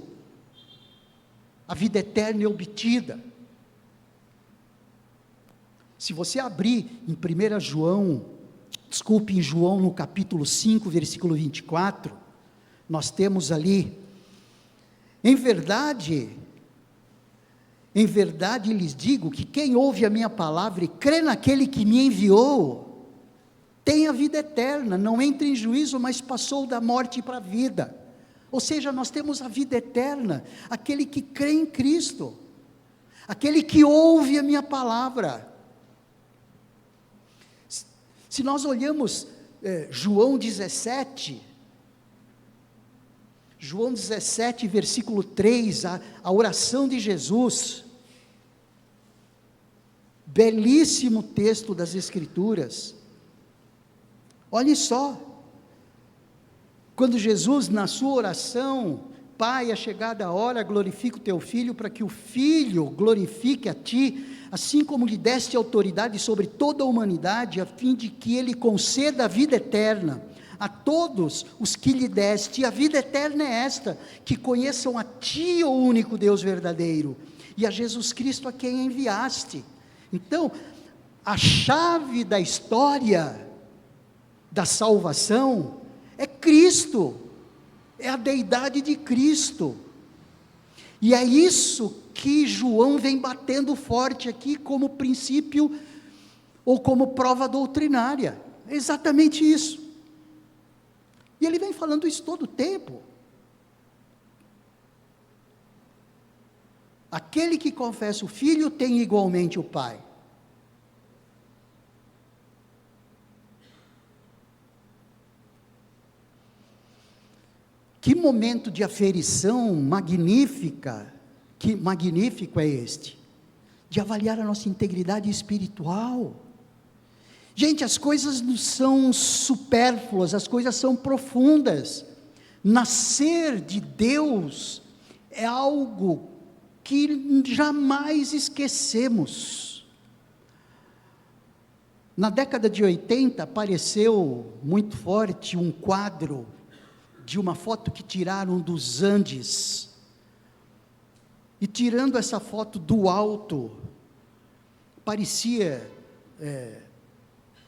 a vida eterna é obtida. Se você abrir em em João no capítulo 5, versículo 24, nós temos ali, em verdade lhes digo que quem ouve a minha palavra e crê naquele que me enviou, tem a vida eterna, não entra em juízo, mas passou da morte para a vida. Ou seja, nós temos a vida eterna, aquele que crê em Cristo, aquele que ouve a minha palavra. Se nós olhamos João 17, versículo 3, a oração de Jesus, belíssimo texto das Escrituras. Olhe só, quando Jesus, na sua oração, Pai, é chegada a hora, glorifica o teu Filho, para que o Filho glorifique a ti, assim como lhe deste autoridade sobre toda a humanidade, a fim de que ele conceda a vida eterna a todos os que lhe deste. E a vida eterna é esta, que conheçam a ti, o único Deus verdadeiro, e a Jesus Cristo a quem enviaste. Então, a chave da história da salvação é Cristo, é a deidade de Cristo, e é isso que João vem batendo forte aqui como princípio, ou como prova doutrinária, é exatamente isso, e ele vem falando isso todo o tempo. Aquele que confessa o Filho tem igualmente o Pai. Que momento de aferição magnífico é este, de avaliar a nossa integridade espiritual. Gente, as coisas não são supérfluas, as coisas são profundas. Nascer de Deus é algo que jamais esquecemos. Na década de 80, apareceu muito forte um quadro de uma foto que tiraram dos Andes, e tirando essa foto do alto, parecia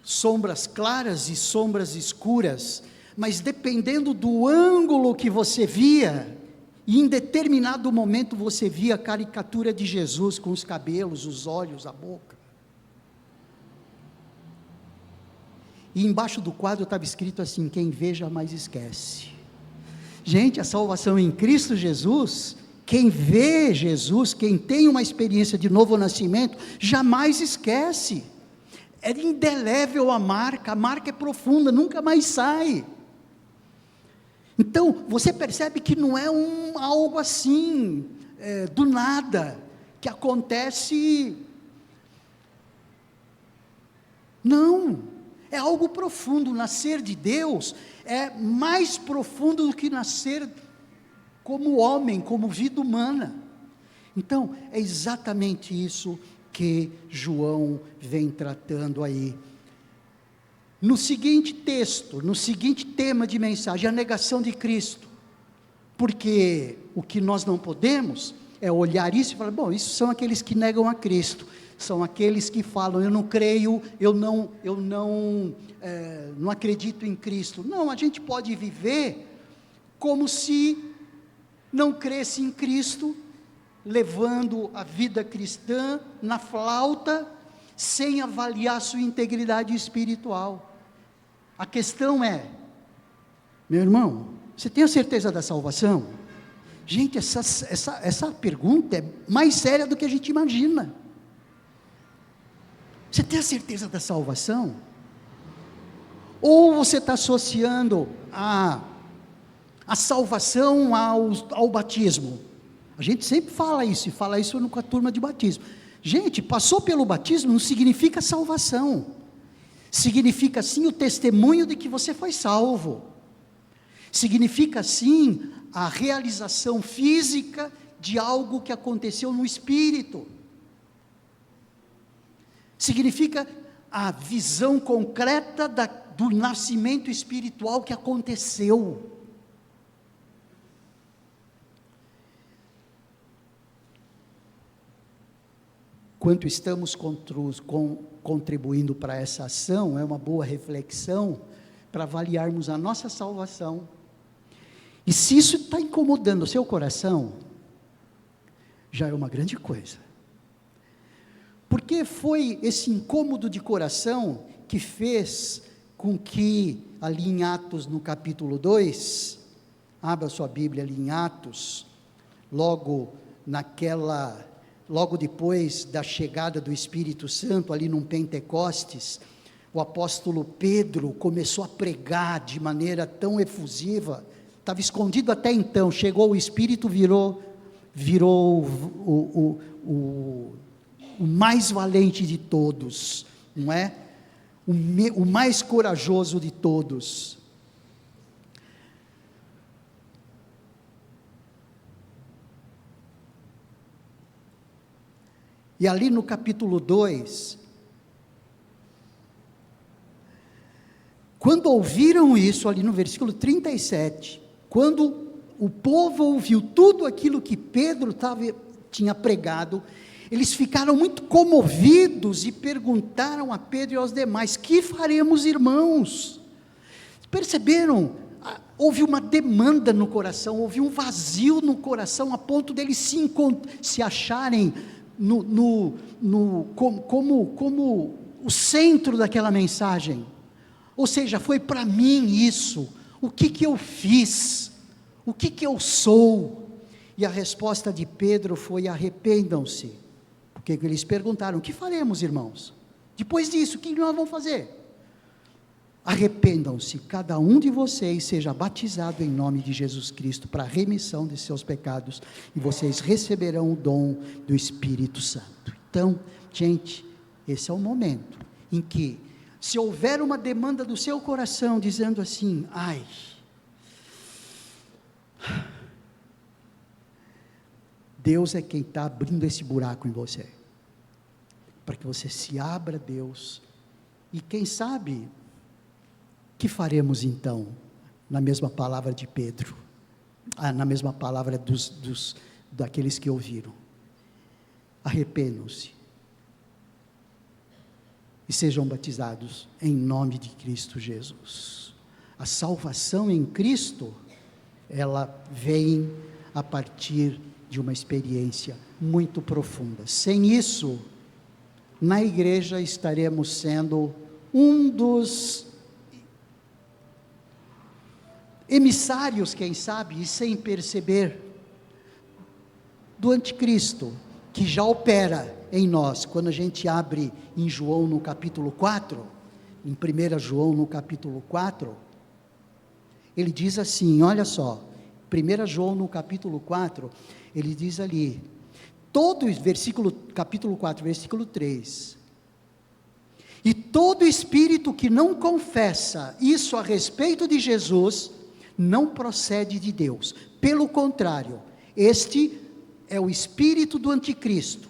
sombras claras e sombras escuras, mas dependendo do ângulo que você via, e em determinado momento você via a caricatura de Jesus, com os cabelos, os olhos, a boca, e embaixo do quadro estava escrito assim: quem vê jamais esquece. Gente, a salvação em Cristo Jesus, quem vê Jesus, quem tem uma experiência de novo nascimento, jamais esquece, é indelével a marca é profunda, nunca mais sai. Então, você percebe que não é algo assim, do nada, que acontece. Não, é algo profundo. Nascer de Deus é mais profundo do que nascer como homem, como vida humana. Então, é exatamente isso que João vem tratando aí. No seguinte texto, no seguinte tema de mensagem, a negação de Cristo. Porque o que nós não podemos é olhar isso e falar, bom, isso são aqueles que negam a Cristo, são aqueles que falam, eu não creio, eu não acredito em Cristo. Não, a gente pode viver como se não cresce em Cristo, levando a vida cristã na flauta, sem avaliar sua integridade espiritual. A questão é, meu irmão, você tem a certeza da salvação? Gente, essa pergunta é mais séria do que a gente imagina. Você tem a certeza da salvação? Ou você está associando a salvação ao batismo? A gente sempre fala isso, e fala isso com a turma de batismo. Gente, passou pelo batismo não significa salvação. Significa sim o testemunho de que você foi salvo. Significa sim a realização física de algo que aconteceu no espírito. Significa a visão concreta do nascimento espiritual que aconteceu. Quanto estamos contribuindo para essa ação, é uma boa reflexão para avaliarmos a nossa salvação. E se isso está incomodando o seu coração, já é uma grande coisa. Porque foi esse incômodo de coração que fez com que, ali em Atos, no capítulo 2, abra sua Bíblia ali em Atos, logo depois da chegada do Espírito Santo, ali num Pentecostes, o apóstolo Pedro começou a pregar de maneira tão efusiva, estava escondido até então, chegou o Espírito, virou o mais valente de todos, não é? O mais corajoso de todos. E ali no capítulo 2, quando ouviram isso, ali no versículo 37, quando o povo ouviu tudo aquilo que Pedro tinha pregado, eles ficaram muito comovidos e perguntaram a Pedro e aos demais, que faremos, irmãos? Perceberam? Houve uma demanda no coração, houve um vazio no coração, a ponto deles se acharem como o centro daquela mensagem. Ou seja, foi para mim isso, o que eu fiz, o que eu sou? E a resposta de Pedro foi: arrependam-se. Porque eles perguntaram: o que faremos, irmãos? Depois disso, o que nós vamos fazer? Arrependam-se, cada um de vocês seja batizado em nome de Jesus Cristo, para a remissão de seus pecados, e vocês receberão o dom do Espírito Santo. Então, gente, esse é o momento em que, se houver uma demanda do seu coração, dizendo assim: ai, Deus é quem está abrindo esse buraco em você, para que você se abra a Deus, e quem sabe, que faremos então? Na mesma palavra de Pedro, na mesma palavra daqueles que ouviram: arrependam-se e sejam batizados em nome de Cristo Jesus. A salvação em Cristo, ela vem a partir de uma experiência muito profunda. Sem isso, na igreja estaremos sendo um dos emissários, quem sabe, e sem perceber, do anticristo, que já opera em nós. Quando a gente abre em João no capítulo 4, em 1 João no capítulo 4, ele diz assim, olha só, 1 João no capítulo 4, ele diz ali: capítulo 4, versículo 3. E todo espírito que não confessa isso a respeito de Jesus, não procede de Deus. Pelo contrário, este é o espírito do anticristo,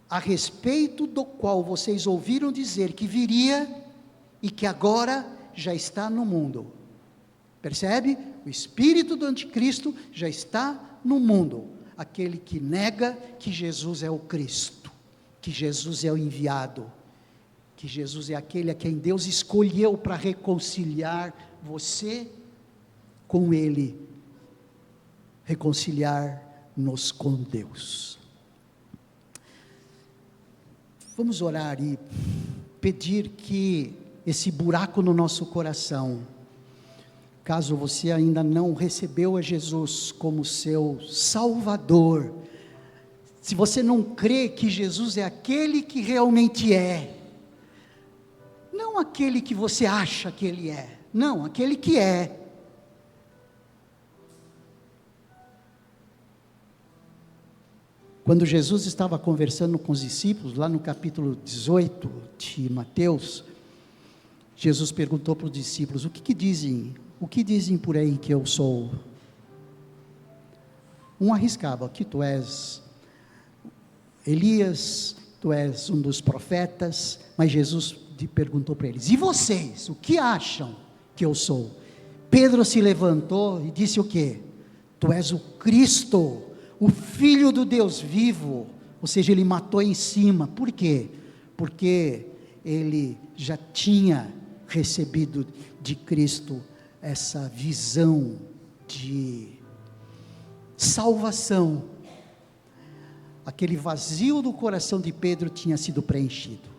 a respeito do qual vocês ouviram dizer que viria e que agora já está no mundo. Percebe? O espírito do anticristo já está no mundo. Aquele que nega que Jesus é o Cristo, que Jesus é o enviado, que Jesus é aquele a quem Deus escolheu para reconciliar você com Ele, reconciliar-nos com Deus. Vamos orar e pedir que esse buraco no nosso coração, caso você ainda não recebeu a Jesus como seu Salvador, se você não crê que Jesus é aquele que realmente é, não aquele que você acha que Ele é, não, aquele que é. Quando Jesus estava conversando com os discípulos, lá no capítulo 18 de Mateus, Jesus perguntou para os discípulos: o que dizem por aí que eu sou? Um arriscava: que tu és Elias, tu és um dos profetas. Mas Jesus perguntou para eles: e vocês, o que acham que eu sou? Pedro se levantou e disse o quê? Tu és o Cristo, o Filho do Deus vivo. Ou seja, ele matou em cima. Por quê? Porque ele já tinha recebido de Cristo essa visão de salvação. Aquele vazio do coração de Pedro tinha sido preenchido.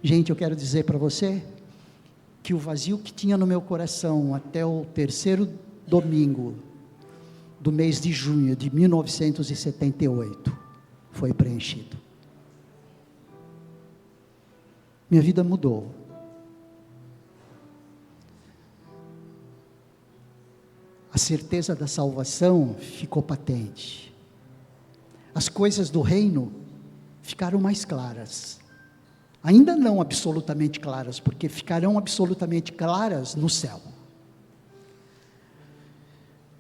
Gente, eu quero dizer para você que o vazio que tinha no meu coração até o terceiro domingo do mês de junho de 1978 foi preenchido. Minha vida mudou. A certeza da salvação ficou patente. As coisas do reino ficaram mais claras. Ainda não absolutamente claras, porque ficarão absolutamente claras no céu.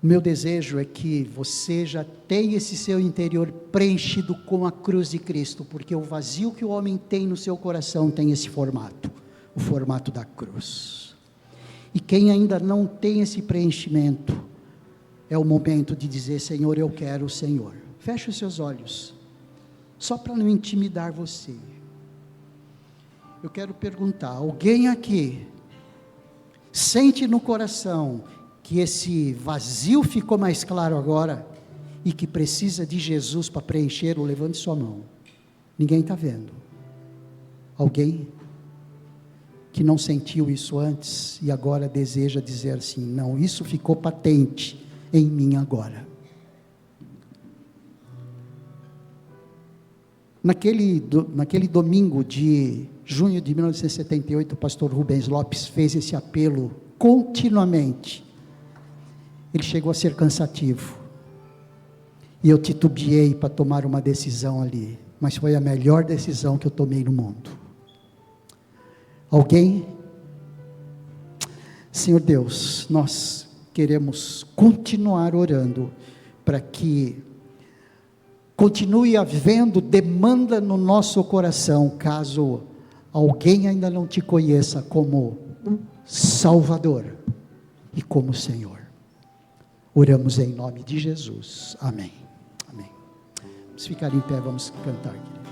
O meu desejo é que você já tenha esse seu interior preenchido com a cruz de Cristo, porque o vazio que o homem tem no seu coração tem esse formato, o formato da cruz. E quem ainda não tem esse preenchimento, é o momento de dizer: Senhor, eu quero o Senhor. Feche os seus olhos, só para não intimidar você. Eu quero perguntar: alguém aqui sente no coração que esse vazio ficou mais claro agora e que precisa de Jesus para preencher? Levante sua mão. Ninguém está vendo. Alguém que não sentiu isso antes e agora deseja dizer assim: não, isso ficou patente em mim agora. Naquele domingo de junho de 1978, o pastor Rubens Lopes fez esse apelo continuamente. Ele chegou a ser cansativo, e eu titubeei para tomar uma decisão ali, mas foi a melhor decisão que eu tomei no mundo. Alguém? Senhor Deus, nós queremos continuar orando, para que continue havendo demanda no nosso coração, caso alguém ainda não te conheça como Salvador e como Senhor. Oramos em nome de Jesus, amém, amém. Vamos ficar em pé, vamos cantar, querido.